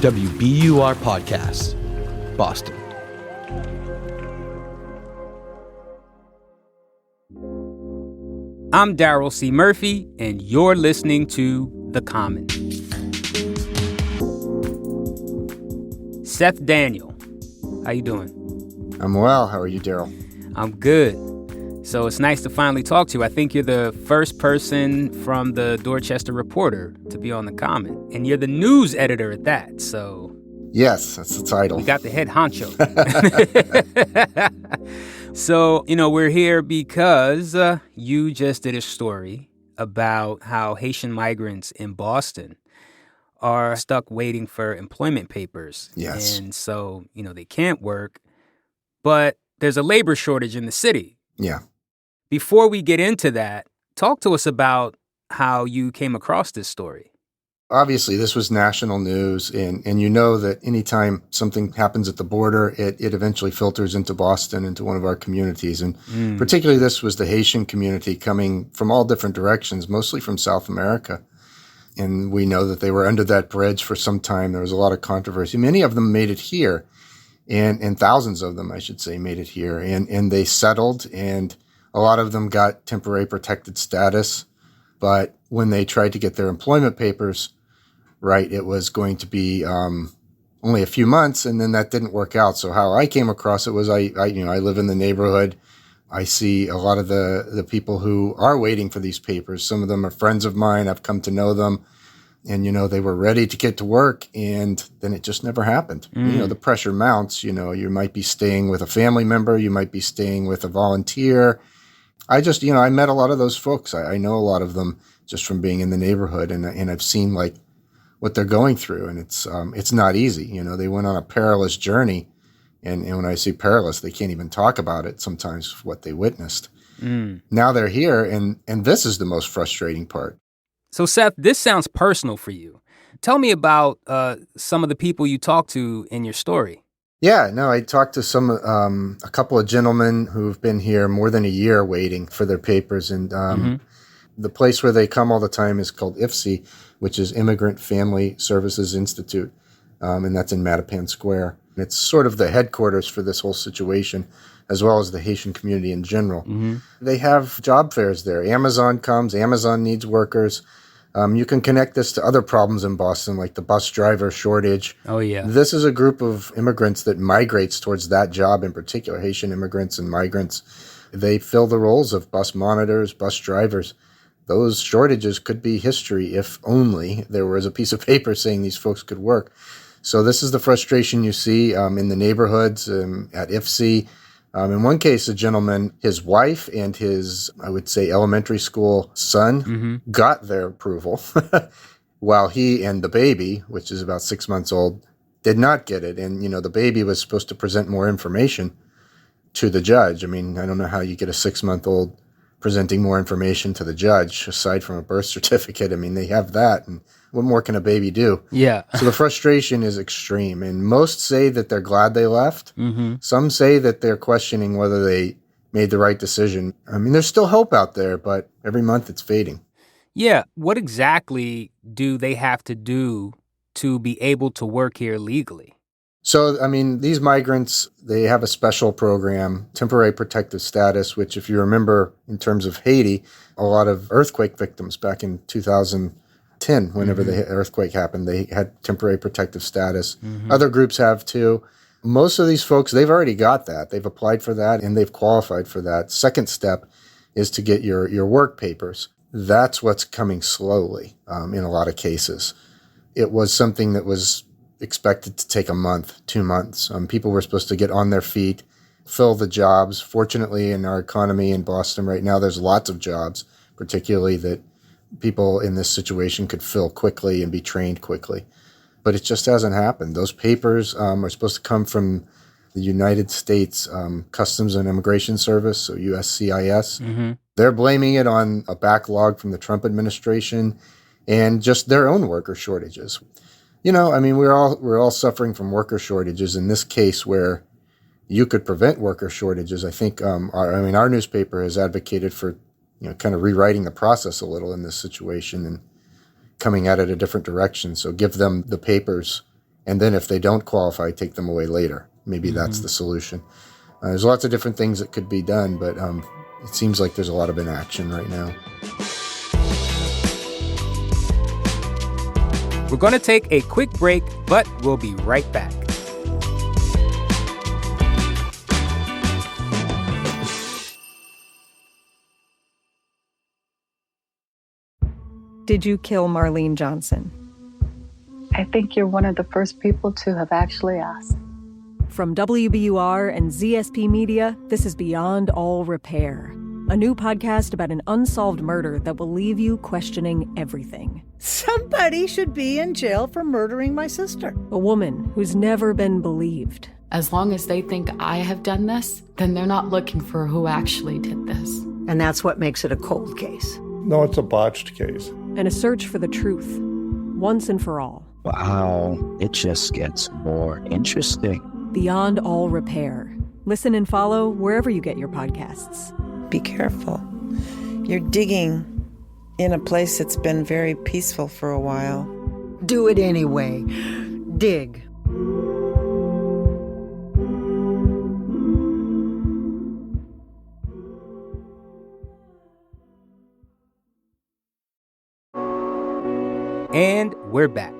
WBUR Podcasts, Boston. I'm Daryl C. Murphy, and you're listening to The Common. Seth Daniel, how you doing? I'm well. How are you, Daryl? I'm good. So it's nice to finally talk to you. I think you're the first person from the Dorchester Reporter to be on The Common, and you're the news editor at that, so... Yes, that's the title. We got the head honcho. So, we're here because you just did a story about how Haitian migrants in Boston are stuck waiting for employment papers. Yes. And so, they can't work, but there's a labor shortage in the city. Yeah. Before we get into that, talk to us about how you came across this story. Obviously, this was national news, and you know that anytime something happens at the border, it eventually filters into Boston, into one of our communities. And particularly this was the Haitian community coming from all different directions, mostly from South America. And we know that they were under that bridge for some time. There was a lot of controversy. Many of them made it here, and thousands of them, I should say, made it here. And they settled, and a lot of them got temporary protected status. But when they tried to get their employment papers, right, it was going to be only a few months, and then that didn't work out. So how I came across it was I live in the neighborhood. I see a lot of the people who are waiting for these papers. Some of them are friends of mine. I've come to know them. And, they were ready to get to work, and then it just never happened. The pressure mounts. You might be staying with a family member. You might be staying with a volunteer. I just, I met a lot of those folks. I know a lot of them just from being in the neighborhood, and I've seen, what they're going through, and it's not easy. They went on a perilous journey, and when I say perilous, they can't even talk about it sometimes, what they witnessed. Now they're here, and this is the most frustrating part. So, Seth, this sounds personal for you. Tell me about some of the people you talked to in your story. Yeah, no, I talked to a couple of gentlemen who've been here more than a year waiting for their papers, and the place where they come all the time is called IFSI, which is Immigrant Family Services Institute, and that's in Mattapan Square. It's sort of the headquarters for this whole situation, as well as the Haitian community in general. They have job fairs there. Amazon comes. Amazon needs workers. You can connect this to other problems in Boston, like the bus driver shortage. Oh, yeah. This is a group of immigrants that migrates towards that job in particular, Haitian immigrants and migrants. They fill the roles of bus monitors, bus drivers. Those shortages could be history if only there was a piece of paper saying these folks could work. So this is the frustration you see in the neighborhoods at IFSI. In one case, a gentleman, his wife and his, I would say, elementary school son got their approval, while he and the baby, which is about 6 months old, did not get it. And, the baby was supposed to present more information to the judge. I mean, I don't know how you get a 6-month-old presenting more information to the judge, aside from a birth certificate. I mean, they have that, and what more can a baby do? Yeah. So the frustration is extreme, and most say that they're glad they left. Some say that they're questioning whether they made the right decision. I mean, there's still hope out there, but every month it's fading. Yeah. What exactly do they have to do to be able to work here legally? So, I mean, these migrants, they have a special program, temporary protective status, which, if you remember, in terms of Haiti, a lot of earthquake victims back in 2010, whenever the earthquake happened, they had temporary protective status. Other groups have too. Most of these folks, they've already got that. They've applied for that, and they've qualified for that. Second step is to get your work papers. That's what's coming slowly in a lot of cases. It was something that was expected to take a month, 2 months. People were supposed to get on their feet, fill the jobs. Fortunately, in our economy in Boston right now, there's lots of jobs, particularly that people in this situation could fill quickly and be trained quickly. But it just hasn't happened. Those papers are supposed to come from the United States Customs and Immigration Service, so USCIS. They're blaming it on a backlog from the Trump administration and just their own worker shortages. I mean, we're all suffering from worker shortages. In this case, where you could prevent worker shortages, I think our newspaper has advocated for kind of rewriting the process a little in this situation and coming at it a different direction. So give them the papers And then if they don't qualify, take them away later. Maybe that's the solution. There's lots of different things that could be done, but it seems like there's a lot of inaction right now. We're going to take a quick break, but we'll be right back. Did you kill Marlene Johnson? I think you're one of the first people to have actually asked. From WBUR and ZSP Media, this is Beyond All Repair, a new podcast about an unsolved murder that will leave you questioning everything. Somebody should be in jail for murdering my sister. A woman who's never been believed. As long as they think I have done this, then they're not looking for who actually did this. And that's what makes it a cold case. No, it's a botched case. And a search for the truth, once and for all. Wow, it just gets more interesting. Beyond All Repair. Listen and follow wherever you get your podcasts. Be careful. You're digging in a place that's been very peaceful for a while. Do it anyway. Dig. And we're back.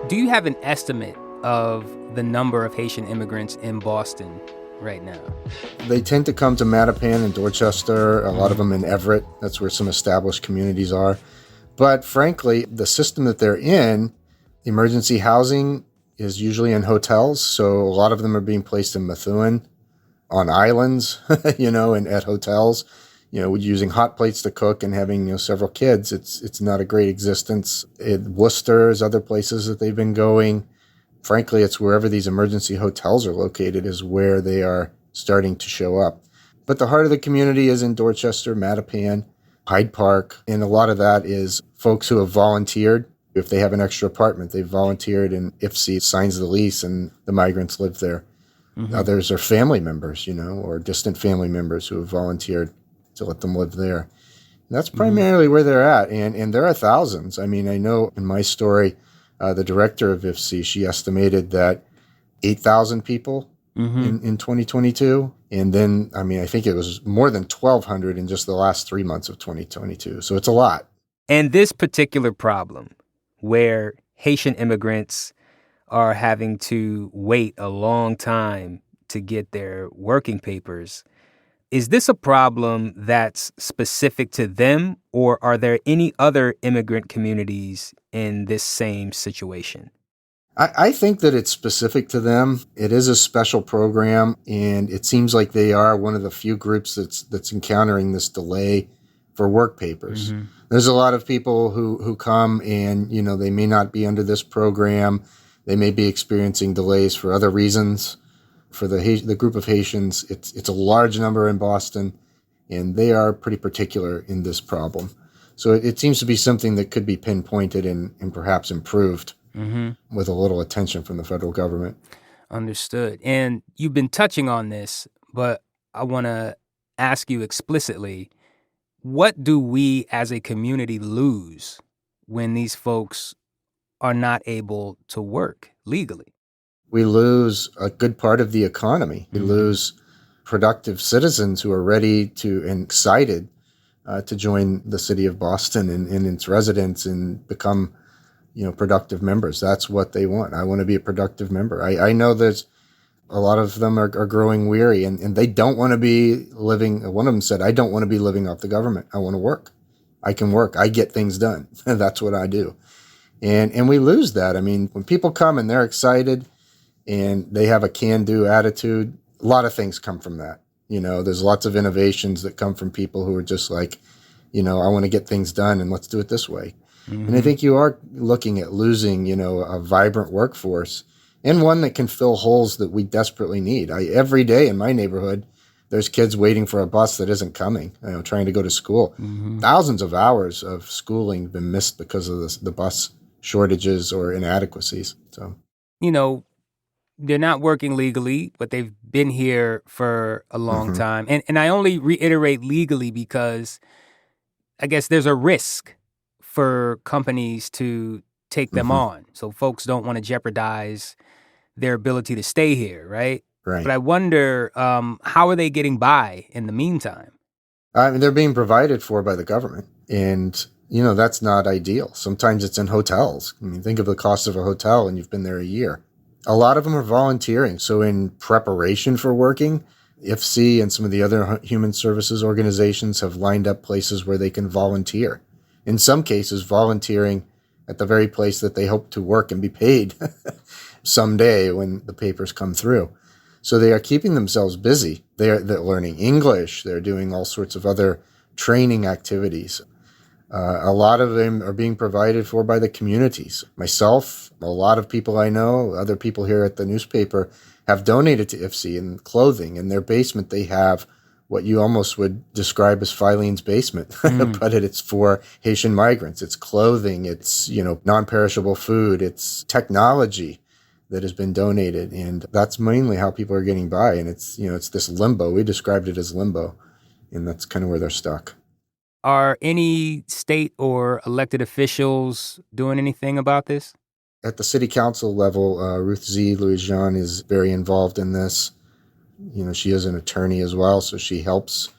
Do you have an estimate of the number of Haitian immigrants in Boston right now? They tend to come to Mattapan and Dorchester, a lot of them in Everett. That's where some established communities are. But frankly, the system that they're in, emergency housing is usually in hotels. So a lot of them are being placed in Methuen, on islands, and at hotels. Using hot plates to cook and having several kids, it's not a great existence. Worcester is other places that they've been going. Frankly, it's wherever these emergency hotels are located is where they are starting to show up. But the heart of the community is in Dorchester, Mattapan, Hyde Park, and a lot of that is folks who have volunteered. If they have an extra apartment, they've volunteered, and IFC signs the lease and the migrants live there. Others are family members, or distant family members who have volunteered to let them live there. And that's primarily where they're at. And there are thousands. I mean, I know in my story, the director of IFC, she estimated that 8,000 people in 2022. And then, I think it was more than 1,200 in just the last 3 months of 2022. So it's a lot. And this particular problem, where Haitian immigrants are having to wait a long time to get their working papers, is this a problem that's specific to them, or are there any other immigrant communities in this same situation? I think that it's specific to them. It is a special program, and it seems like they are one of the few groups that's encountering this delay for work papers. There's a lot of people who come and, they may not be under this program. They may be experiencing delays for other reasons. For the group of Haitians, it's a large number in Boston, and they are pretty particular in this problem. So it seems to be something that could be pinpointed and perhaps improved with a little attention from the federal government. Understood. And you've been touching on this, but I want to ask you explicitly, what do we as a community lose when these folks are not able to work legally? We lose a good part of the economy. We lose productive citizens who are ready to and excited to join the city of Boston and its residents and become, productive members. That's what they want. I want to be a productive member. I know that a lot of them are growing weary and they don't want to be living. One of them said, I don't want to be living off the government. I want to work. I can work. I get things done. That's what I do. And we lose that. When people come and they're excited, and they have a can-do attitude, a lot of things come from that. There's lots of innovations that come from people who are just like, I want to get things done and let's do it this way. And I think you are looking at losing, a vibrant workforce and one that can fill holes that we desperately need. Every day in my neighborhood, there's kids waiting for a bus that isn't coming, trying to go to school. Thousands of hours of schooling have been missed because of the bus shortages or inadequacies. So, they're not working legally, but they've been here for a long time. And I only reiterate legally because I guess there's a risk for companies to take them on. So folks don't want to jeopardize their ability to stay here, right? Right. But I wonder, how are they getting by in the meantime? I mean, they're being provided for by the government. And, that's not ideal. Sometimes it's in hotels. I mean, think of the cost of a hotel and you've been there a year. A lot of them are volunteering. So in preparation for working, IFC and some of the other human services organizations have lined up places where they can volunteer. In some cases, volunteering at the very place that they hope to work and be paid someday when the papers come through. So they are keeping themselves busy. They're learning English. They're doing all sorts of other training activities. A lot of them are being provided for by the communities. Myself, a lot of people I know, other people here at the newspaper have donated to IFC in clothing. In their basement, they have what you almost would describe as Filene's basement, but it's for Haitian migrants. It's clothing, it's, non-perishable food, it's technology that has been donated. And that's mainly how people are getting by. And it's, it's this limbo. We described it as limbo, and that's kind of where they're stuck. Are any state or elected officials doing anything about this? At the city council level, Ruth Z. Louis-Jean is very involved in this. She is an attorney as well, so she helps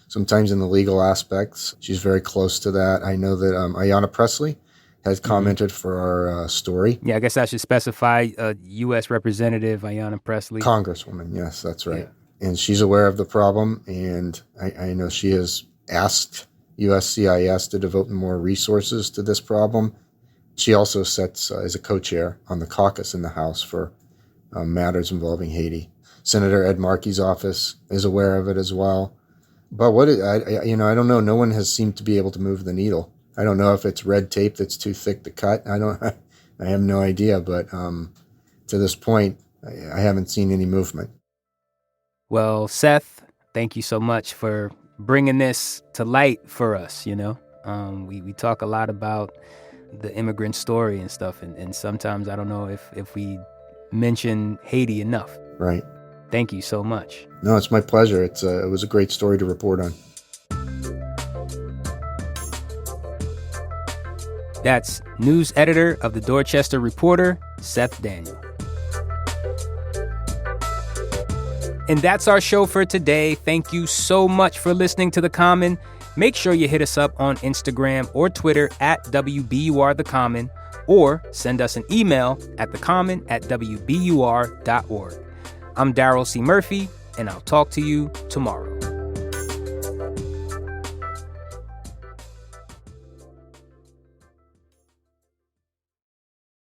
sometimes in the legal aspects. She's very close to that. I know that Ayanna Pressley has commented for our story. Yeah, I guess I should specify U.S. Representative Ayanna Pressley. Congresswoman, yes, that's right. Yeah. And she's aware of the problem, and I know she has asked USCIS to devote more resources to this problem. She also sits as a co-chair on the caucus in the House for matters involving Haiti. Senator Ed Markey's office is aware of it as well. But I don't know. No one has seemed to be able to move the needle. I don't know if it's red tape that's too thick to cut. I have no idea. But to this point, I haven't seen any movement. Well, Seth, thank you so much for bringing this to light for us. We talk a lot about the immigrant story and stuff, and sometimes I don't know if we mention Haiti enough. Right. Thank you so much. No, it's my pleasure. It was a great story to report on. That's news editor of the Dorchester Reporter, Seth Daniel. And that's our show for today. Thank you so much for listening to The Common. Make sure you hit us up on Instagram or Twitter at WBUR-The-Common, or send us an email at thecommon@wbur.org. I'm Daryl C. Murphy, and I'll talk to you tomorrow.